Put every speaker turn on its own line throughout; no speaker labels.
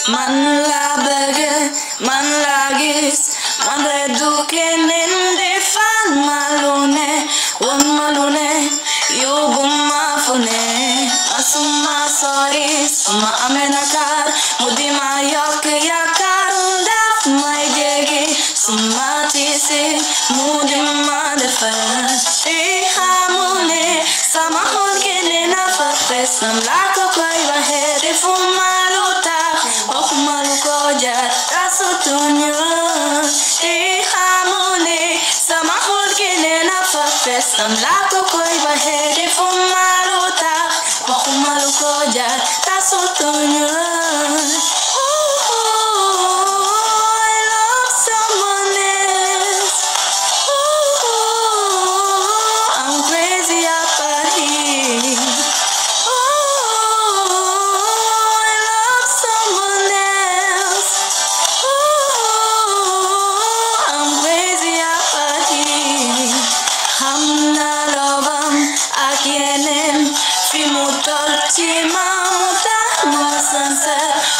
Man la bëgg man la gis man de du keneen defal ma lu ne won ma lu ne yóbbu ma fu ne asuma sori suma amee nakaar mu di ma yokk yaakaar daf may jege suma tiisi mu di ma defar te xamu ne sama xol génne na fa fees nam laa ko koy waxee defu ma lu tax waxuma lu ko jar tasutuñu te xamu ne sama xol génne na fa fees nam laa ko koy waxee defu ma lu tax waxuma lu ko jar tasutuñu.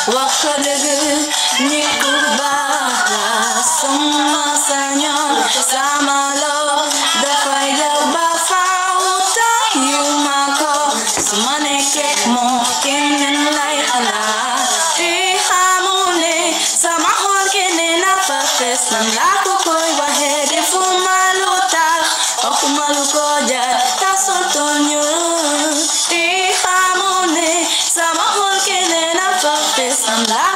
Waktu degu niku bahas semua senyum sama lo dafai jauh fauta yumako semane kek mungkin nilai Allah di hamune sama hor kene nafas nam laku koi wahede fumaluta aku malu koja tasotonyo di hamune sama hor kene nafas nam